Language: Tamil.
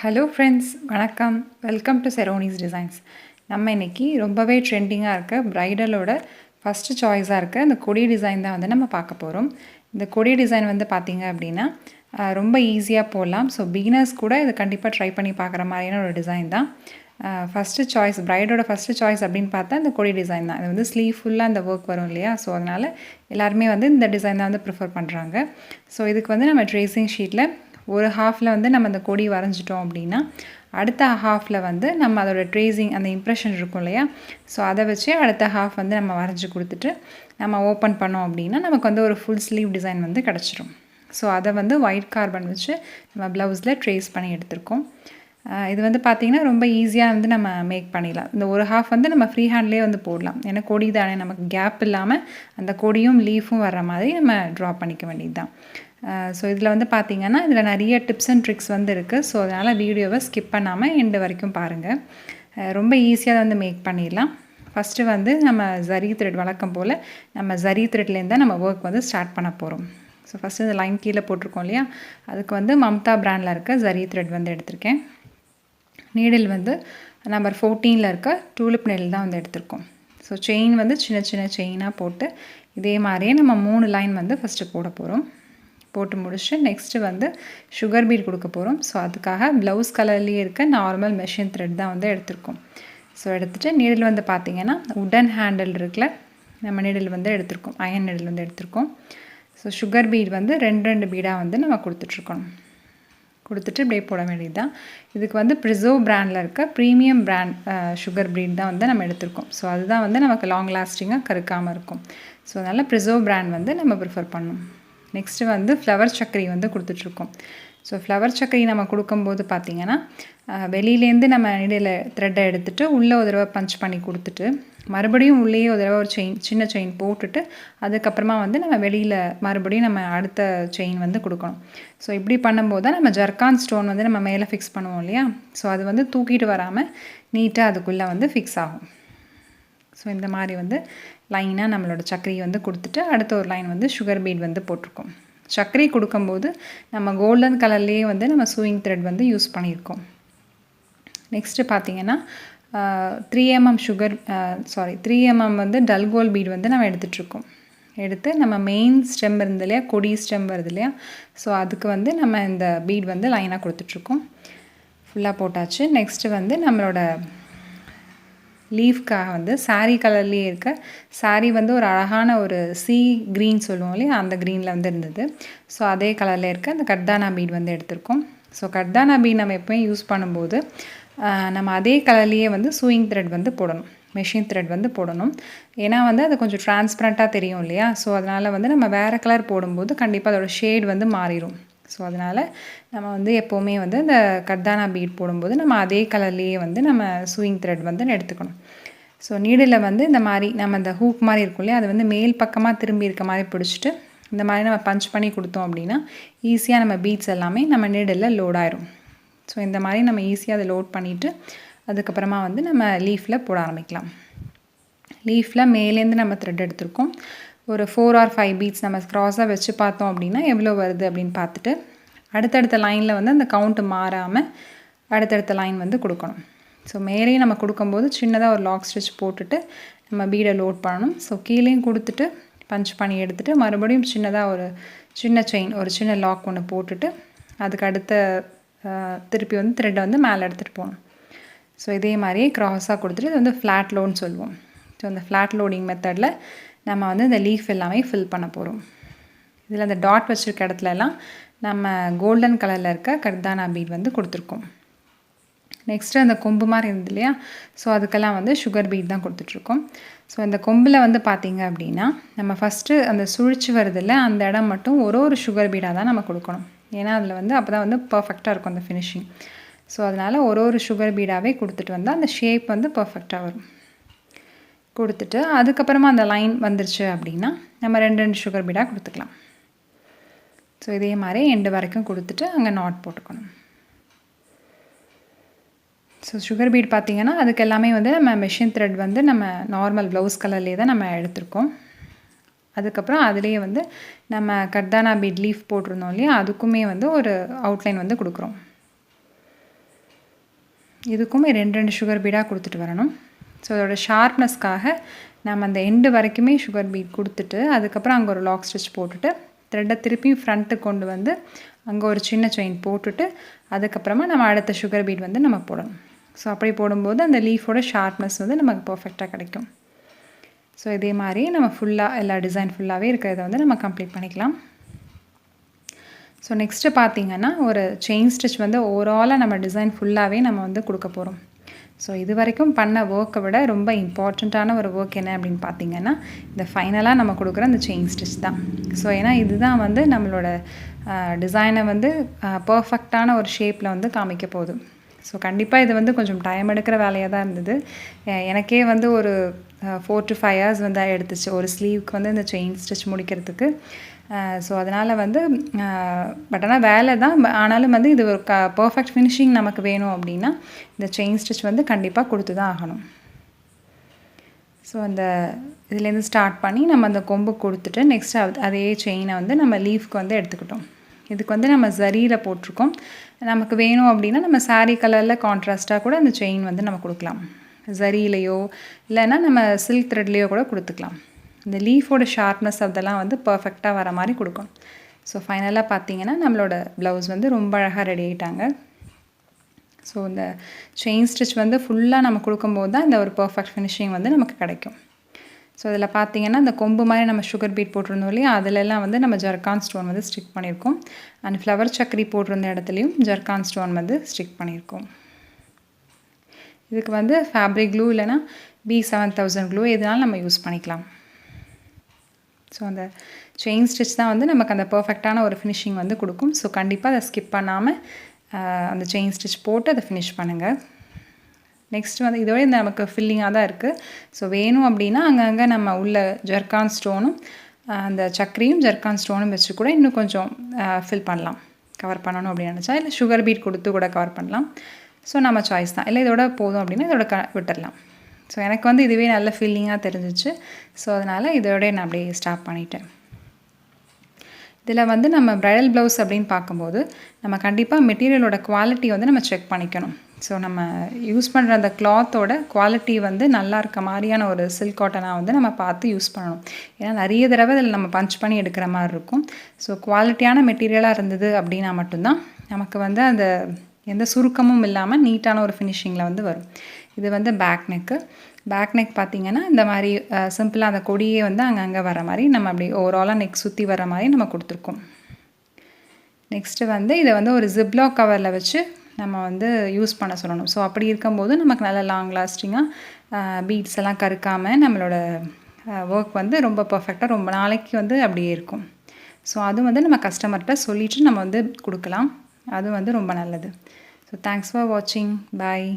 ஹலோ ஃப்ரெண்ட்ஸ், வணக்கம். Welcome to Seronis designs. நம்ம இன்றைக்கி ரொம்பவே ட்ரெண்டிங்காக இருக்க ப்ரைடலோட ஃபஸ்ட்டு சாய்ஸாக இருக்க இந்த கொடி டிசைன் தான் வந்து நம்ம பார்க்க போகிறோம். இந்த கொடி டிசைன் வந்து பார்த்திங்க அப்படின்னா ரொம்ப ஈஸியாக போடலாம். ஸோ பிகினர்ஸ் கூட இதை கண்டிப்பாக ட்ரை பண்ணி பார்க்குற மாதிரியான ஒரு டிசைன் தான். ஃபஸ்ட்டு சாய்ஸ், ப்ரைடோட ஃபஸ்ட்டு சாய்ஸ் அப்படின்னு பார்த்தா இந்த கொடி டிசைன் தான். இது வந்து ஸ்லீவ் ஃபுல்லாக அந்த ஒர்க் வரும் இல்லையா? ஸோ அதனால் எல்லாருமே வந்து இந்த டிசைன் தான் வந்து ப்ரிஃபர் பண்ணுறாங்க. ஸோ இதுக்கு வந்து நம்ம ட்ரேசிங் ஷீட்டில் ஒரு ஹாஃபில் வந்து நம்ம அந்த கொடி வரைஞ்சிட்டோம் அப்படின்னா அடுத்த ஹாஃபில் வந்து நம்ம அதோடய ட்ரேசிங் அந்த இம்ப்ரெஷன் இருக்கும் இல்லையா? ஸோ அதை வச்சு அடுத்த ஹாஃப் வந்து நம்ம வரைஞ்சி கொடுத்துட்டு நம்ம ஓப்பன் பண்ணோம் அப்படின்னா நமக்கு வந்து ஒரு ஃபுல் ஸ்லீவ் டிசைன் வந்து கிடச்சிரும். ஸோ அதை வந்து ஒயிட் கார்பன் வச்சு நம்ம ப்ளவுஸில் ட்ரேஸ் பண்ணி எடுத்திருக்கோம். இது வந்து பார்த்திங்கன்னா ரொம்ப ஈஸியாக வந்து நம்ம மேக் பண்ணிடலாம். இந்த ஒரு ஹாஃப் வந்து நம்ம ஃப்ரீ ஹேண்ட்லேயே வந்து போடலாம். ஏன்னா கொடி தானே, நமக்கு கேப் இல்லாமல் அந்த கொடியும் லீஃபும் வர்ற மாதிரி நம்ம ட்ரா பண்ணிக்க வேண்டியது தான். ஸோ இதில் வந்து பார்த்திங்கன்னா இதில் நிறைய டிப்ஸ் அண்ட் ட்ரிக்ஸ் வந்து இருக்குது. ஸோ அதனால் வீடியோவை ஸ்கிப் பண்ணாமல் எண்டு வரைக்கும் பாருங்கள். ரொம்ப ஈஸியாக வந்து மேக் பண்ணிடலாம். ஃபஸ்ட்டு வந்து நம்ம ஜரி த்ரெட் வழக்கம் போல் நம்ம ஜரி த்ரெட்லேருந்து தான் நம்ம ஒர்க் வந்து ஸ்டார்ட் பண்ண போகிறோம். ஸோ ஃபஸ்ட்டு இந்த லைன் கீழே போட்டிருக்கோம் இல்லையா? அதுக்கு வந்து மம்தா பிராண்டில் இருக்க ஜரி த்ரெட் வந்து எடுத்திருக்கேன். நீடில் வந்து நம்பர் 14 இருக்க டூலிப் நீடில் தான் வந்து எடுத்திருக்கோம். ஸோ செயின் வந்து சின்ன சின்ன செயினாக போட்டு இதே மாதிரியே நம்ம 3 லைன் வந்து ஃபஸ்ட்டு போட போகிறோம். போட்டு முடிச்சு நெக்ஸ்ட்டு வந்து சுகர் பீட் கொடுக்க போகிறோம். ஸோ அதுக்காக ப்ளவுஸ் கலர்லேயே இருக்க நார்மல் மெஷின் த்ரெட் தான் வந்து எடுத்திருக்கோம். ஸோ எடுத்துகிட்டு நீடில் வந்து பார்த்திங்கன்னா உடன் ஹேண்டில் இருக்குல்ல, நம்ம நீடில் வந்து எடுத்திருக்கோம், அயன் நீடில் வந்து எடுத்திருக்கோம். ஸோ சுகர் பீட் வந்து 2 பீடாக வந்து நம்ம கொடுத்துட்ருக்கணும். கொடுத்துட்டு இப்படியே போட வேண்டியது தான். இதுக்கு வந்து ப்ரிசர்வ் பிராண்டில் இருக்க ப்ரீமியம் பிராண்ட் சுகர் பீட் தான் வந்து நம்ம எடுத்திருக்கோம். ஸோ அதுதான் வந்து நமக்கு லாங் லாஸ்டிங்காக கருக்காமல் இருக்கும். ஸோ அதனால் ப்ரிசர்வ் பிராண்ட் வந்து நம்ம ப்ரிஃபர் பண்ணணும். நெக்ஸ்ட்டு வந்து ஃப்ளவர் சக்கரி வந்து கொடுத்துட்ருக்கோம். ஸோ ஃப்ளவர் சக்கரி நம்ம கொடுக்கும்போது பார்த்திங்கன்னா வெளியிலேருந்து நம்ம நீடில் த்ரெட்டை எடுத்துகிட்டு உள்ளே ஒரு தடவை பஞ்ச் பண்ணி கொடுத்துட்டு மறுபடியும் உள்ளேயே ஒரு தடவை ஒரு சின்ன செயின் போட்டுட்டு அதுக்கப்புறமா வந்து நம்ம வெளியில் மறுபடியும் நம்ம அடுத்த செயின் வந்து கொடுக்கணும். ஸோ இப்படி பண்ணும்போது தான் நம்ம ஜர்கான் ஸ்டோன் வந்து நம்ம மேலே ஃபிக்ஸ் பண்ணுவோம் இல்லையா? ஸோ அது வந்து தூக்கிட்டு வராமல் நீட்டாக அதுக்குள்ளே வந்து ஃபிக்ஸ் ஆகும். ஸோ இந்த மாதிரி வந்து லைனாக நம்மளோட சக்கரை வந்து கொடுத்துட்டு அடுத்த ஒரு லைன் வந்து சுகர் பீட் வந்து போட்டிருக்கோம். சர்க்கரை கொடுக்கும்போது நம்ம கோல்டன் கலர்லேயே வந்து நம்ம சூயிங் த்ரெட் வந்து யூஸ் பண்ணியிருக்கோம். நெக்ஸ்ட்டு பார்த்திங்கன்னா 3 mm வந்து டல்கோல் பீட் வந்து நம்ம எடுத்துகிட்ருக்கோம். எடுத்து நம்ம மெயின் ஸ்டெம் இருந்து இல்லையா, கொடி ஸ்டெம் வருது இல்லையா? ஸோ அதுக்கு வந்து நம்ம இந்த பீட் வந்து லைனாக கொடுத்துட்ருக்கோம். ஃபுல்லாக போட்டாச்சு. நெக்ஸ்ட்டு வந்து நம்மளோட லீஃப்காக வந்து சாரீ கலர்லேயே இருக்க சாரீ வந்து ஒரு அழகான ஒரு சீ க்ரீன் சொல்லுவோம் இல்லையா, அந்த க்ரீனில் வந்து இருந்தது. ஸோ அதே கலரில் இருக்க அந்த கர்தானா பீட் வந்து எடுத்திருக்கோம். ஸோ கர்தானா பீட் நம்ம எப்போயும் யூஸ் பண்ணும்போது நம்ம அதே கலர்லேயே வந்து சூயிங் த்ரெட் வந்து போடணும், மெஷின் த்ரெட் வந்து போடணும். ஏன்னா வந்து அது கொஞ்சம் டிரான்ஸ்பரண்ட்டாக தெரியும் இல்லையா? ஸோ அதனால் வந்து நம்ம வேறு கலர் போடும்போது கண்டிப்பாக அதோடய ஷேட் வந்து மாறிடும். ஸோ அதனால் நம்ம வந்து எப்போவுமே வந்து இந்த கர்தானா பீட் போடும்போது நம்ம அதே கலர்லேயே வந்து நம்ம சூயிங் த்ரெட் வந்து எடுத்துக்கணும். ஸோ நீடில் வந்து இந்த மாதிரி நம்ம இந்த ஹூக் மாதிரி இருக்கும் இல்லையா, அது வந்து மேல் பக்கமாக திரும்பி இருக்க மாதிரி பிடிச்சிட்டு இந்த மாதிரி நம்ம பஞ்ச் பண்ணி கொடுத்தோம் அப்படின்னா ஈஸியாக நம்ம பீட்ஸ் எல்லாமே நம்ம நீடில் லோட் ஆயிரும். ஸோ இந்த மாதிரி நம்ம ஈஸியாக அதை லோட் பண்ணிவிட்டு அதுக்கப்புறமா வந்து நம்ம லீஃபில் போட ஆரம்பிக்கலாம். லீஃபில் மேலேருந்து நம்ம த்ரெட் எடுத்திருக்கோம். ஒரு 4 or 5 பீட்ஸ் நம்ம க்ராஸாக வச்சு பார்த்தோம் அப்படின்னா எவ்வளோ வருது அப்படின்னு பார்த்துட்டு அடுத்தடுத்த லைனில் வந்து அந்த கவுண்ட்டு மாறாமல் அடுத்தடுத்த லைன் வந்து கொடுக்கணும். ஸோ மேலேயும் நம்ம கொடுக்கும்போது சின்னதாக ஒரு லாக் ஸ்டிச் போட்டுட்டு நம்ம பீடை லோட் பண்ணணும். ஸோ கீழேயும் கொடுத்துட்டு பஞ்ச் பண்ணி எடுத்துகிட்டு மறுபடியும் சின்னதாக ஒரு சின்ன செயின், ஒரு சின்ன லாக் ஒன்று போட்டுட்டு அதுக்கு அடுத்த திருப்பி வந்து த்ரெட்டை வந்து மேலே எடுத்துகிட்டு போகணும். ஸோ இதே மாதிரியே க்ராஸாக கொடுத்துட்டு இது வந்து ஃப்ளாட் லோடுன்னு சொல்லுவோம். ஸோ அந்த ஃப்ளாட் லோடிங் மெத்தடில் நம்ம வந்து இந்த லீஃப் எல்லாமே ஃபில் பண்ண போகிறோம். இதில் அந்த டாட் வச்சுருக்க இடத்துலலாம் நம்ம கோல்டன் கலரில் இருக்க கர்தானா பீட் வந்து கொடுத்துருக்கோம். நெக்ஸ்ட்டு அந்த கொம்பு மாதிரி இருந்தது இல்லையா? ஸோ அதுக்கெல்லாம் வந்து சுகர் பீட் தான் கொடுத்துட்ருக்கோம். ஸோ இந்த கொம்பில் வந்து பார்த்திங்க அப்படின்னா நம்ம ஃபஸ்ட்டு அந்த சுழிச்சு வருதில்ல, அந்த இடம் மட்டும் ஒரு சுகர் பீடாக தான் நம்ம கொடுக்கணும். ஏன்னா அதில் வந்து அப்போ தான் வந்து பர்ஃபெக்டாக இருக்கும் அந்த ஃபினிஷிங். ஸோ அதனால் ஒரு சுகர் பீடாகவே கொடுத்துட்டு வந்தால் அந்த ஷேப் வந்து பர்ஃபெக்டாக வரும். கொடுத்துட்டு அதுக்கப்புறமா அந்த லைன் வந்துருச்சு அப்படின்னா நம்ம 2 சுகர் பீடாக கொடுத்துக்கலாம். ஸோ இதே மாதிரி எண்டு வரைக்கும் கொடுத்துட்டு அங்கே நாட் போட்டுக்கணும். ஸோ சுகர் பீட் பார்த்திங்கன்னா அதுக்கு எல்லாமே வந்து நம்ம மெஷின் த்ரெட் வந்து நம்ம நார்மல் ப்ளவுஸ் கலர்லேயே தான் நம்ம எடுத்திருக்கோம். அதுக்கப்புறம் அதுலேயே வந்து நம்ம கர்தானா பீட் லீஃப் போட்டிருந்தோம் இல்லையா, அதுக்குமே வந்து ஒரு அவுட்லைன் வந்து கொடுக்குறோம். இதுக்குமே 2 சுகர் பீடாக கொடுத்துட்டு வரணும். ஸோ அதோட ஷார்ப்னஸ்க்காக நம்ம அந்த எண்டு வரைக்குமே சுகர் பீட் கொடுத்துட்டு அதுக்கப்புறம் அங்கே ஒரு லாக் ஸ்டிச் போட்டுட்டு த்ரெட்டை திருப்பியும் ஃப்ரண்ட்டுக்கு கொண்டு வந்து அங்கே ஒரு சின்ன செயின் போட்டுட்டு அதுக்கப்புறமா நம்ம அடுத்த சுகர் பீட் வந்து நம்ம போடணும். ஸோ அப்படி போடும்போது அந்த லீஃபோட ஷார்ப்னஸ் வந்து நமக்கு பர்ஃபெக்டாக கிடைக்கும். ஸோ இதே மாதிரி நம்ம ஃபுல்லாக எல்லா டிசைன் ஃபுல்லாகவே இருக்கிறத வந்து நம்ம கம்ப்ளீட் பண்ணிக்கலாம். ஸோ நெக்ஸ்ட்டு பார்த்திங்கன்னா ஒரு செயின் ஸ்டிச் வந்து ஓவராலாக நம்ம டிசைன் ஃபுல்லாகவே நம்ம வந்து கொடுக்க போகிறோம். ஸோ இது வரைக்கும் பண்ண ஒர்க்கை விட ரொம்ப இம்பார்ட்டண்ட்டான ஒரு ஒர்க் என்ன அப்படின்னு பார்த்திங்கன்னா இந்த ஃபைனலாக நம்ம கொடுக்குற அந்த செயின் ஸ்டிச் தான். ஸோ ஏன்னா இதுதான் வந்து நம்மளோட டிசைனை வந்து பர்ஃபெக்டான ஒரு ஷேப்பில் வந்து காமிக்க போகுது. ஸோ கண்டிப்பாக இது வந்து கொஞ்சம் டைம் எடுக்கிற வேலையாக தான் இருந்தது. எனக்கே வந்து ஒரு 4 to 5 hours வந்து எடுத்துச்சு ஒரு ஸ்லீவுக்கு வந்து இந்த செயின் ஸ்டிச் முடிக்கிறதுக்கு. ஸோ அதனால் வந்து பட் ஆனால் வேலை தான். ஆனாலும் வந்து இது ஒரு பர்ஃபெக்ட் ஃபினிஷிங் நமக்கு வேணும் அப்படின்னா இந்த செயின் ஸ்டிச் வந்து கண்டிப்பாக கொடுத்து தான் ஆகணும். ஸோ அந்த இதுலேருந்து ஸ்டார்ட் பண்ணி நம்ம அந்த கொம்பு கொடுத்துட்டு நெக்ஸ்ட் அதே செயினை வந்து நம்ம லீஃப்க்கு வந்து எடுத்துக்கிட்டோம். இதுக்கு வந்து நம்ம ஜரியில் போட்டிருக்கோம். நமக்கு வேணும் அப்படின்னா நம்ம சாரீ கலரில் கான்ட்ராஸ்ட்டாக கூட அந்த செயின் வந்து நம்ம கொடுக்கலாம். ஜரியிலையோ இல்லைன்னா நம்ம சில்க் த்ரெட்லேயோ கூட கொடுத்துக்கலாம். இந்த லீஃபோட ஷார்ப்னஸ் அதெல்லாம் வந்து பர்ஃபெக்டாக வர மாதிரி கொடுக்கணும். ஸோ ஃபைனலாக பார்த்தீங்கன்னா நம்மளோட ப்ளவுஸ் வந்து ரொம்ப அழகாக ரெடி ஆகிட்டாங்க. ஸோ இந்த செயின் ஸ்டிச் வந்து ஃபுல்லாக நம்ம கொடுக்கும்போது தான் இந்த ஒரு பர்ஃபெக்ட் ஃபினிஷிங் வந்து நமக்கு கிடைக்கும். ஸோ இதில் பார்த்தீங்கன்னா இந்த கொம்பு மாதிரி நம்ம சுகர் பீட் போட்டிருந்தோம் இல்லையா, அதிலெல்லாம் வந்து நம்ம ஜர்கான் ஸ்டோன் வந்து ஸ்டிக் பண்ணியிருக்கோம். அண்ட் ஃப்ளவர் சக்கரி போட்டிருந்த இடத்துலையும் ஜர்கான் ஸ்டோன் வந்து ஸ்டிக் பண்ணியிருக்கோம். இதுக்கு வந்து ஃபேப்ரிக் க்ளூ இல்லைனா B7000 க்ளூ எதுனாலும் நம்ம யூஸ் பண்ணிக்கலாம். ஸோ அந்த செயின் ஸ்டிச் தான் வந்து நமக்கு அந்த பர்ஃபெக்டான ஒரு ஃபினிஷிங் வந்து கொடுக்கும். ஸோ கண்டிப்பாக அதை ஸ்கிப் பண்ணாமல் அந்த செயின் ஸ்டிச் போட்டு அதை ஃபினிஷ் பண்ணுங்கள். நெக்ஸ்ட் வந்து இதோட இந்த நமக்கு ஃபில்லிங்காக தான் இருக்குது. ஸோ வேணும் அப்படின்னா அங்கங்கே நம்ம உள்ள ஜர்கான் ஸ்டோனும் அந்த சக்கரையும் ஜர்கான் ஸ்டோனும் வச்சு கூட இன்னும் கொஞ்சம் ஃபில் பண்ணலாம். கவர் பண்ணணும் அப்படின்னு நினச்சா இல்லை சுகர் பீட் கொடுத்து கூட கவர் பண்ணலாம். ஸோ நம்ம சாய்ஸ் தான். இல்லை இதோட போதும் அப்படின்னா இதோட விட்டுடலாம். ஸோ எனக்கு வந்து இதுவே நல்ல ஃபீலிங்காக தெரிஞ்சிச்சு. ஸோ அதனால் இதோட நான் அப்படியே ஸ்டாப் பண்ணிட்டேன். இதில் வந்து நம்ம ப்ரைடல் ப்ளவுஸ் அப்படின்னு பார்க்கும்போது நம்ம கண்டிப்பாக மெட்டீரியலோட குவாலிட்டி வந்து நம்ம செக் பண்ணிக்கணும். ஸோ நம்ம யூஸ் பண்ணுற அந்த கிளாத்தோட குவாலிட்டி வந்து நல்லா இருக்க மாதிரியான ஒரு சில்க் காட்டனாக வந்து நம்ம பார்த்து யூஸ் பண்ணணும். ஏன்னா நிறைய தடவை இதில் நம்ம பஞ்ச் பண்ணி எடுக்கிற மாதிரி இருக்கும். ஸோ குவாலிட்டியான மெட்டீரியலாக இருந்தது அப்படின்னா மட்டும்தான் நமக்கு வந்து அந்த எந்த சுருக்கமும் இல்லாமல் நீட்டான ஒரு ஃபினிஷிங்கில் வந்து வரும். இது வந்து பேக் நெக் பார்த்திங்கன்னா இந்த மாதிரி சிம்பிளாக அந்த கொடியே வந்து அங்கங்கே வர மாதிரி நம்ம அப்படி ஓவராலாக நெக் சுற்றி வர மாதிரி நம்ம கொடுத்துருக்கோம். நெக்ஸ்ட்டு வந்து இதை வந்து ஒரு ஜிப்லாக் கவரில் வச்சு நம்ம வந்து யூஸ் பண்ண சொல்லணும். ஸோ அப்படி இருக்கும்போது நமக்கு நல்ல லாங் லாஸ்டிங்காக பீட்ஸ் எல்லாம் கருக்காமல் நம்மளோட ஒர்க் வந்து ரொம்ப பர்ஃபெக்டாக ரொம்ப நாளைக்கு வந்து அப்படியே இருக்கும். ஸோ அது வந்து நம்ம கஸ்டமர்கிட்ட சொல்லிவிட்டு நம்ம வந்து கொடுக்கலாம். அது வந்து ரொம்ப நல்லது. ஸோ தேங்க்ஸ் ஃபார் வாட்சிங். பாய்.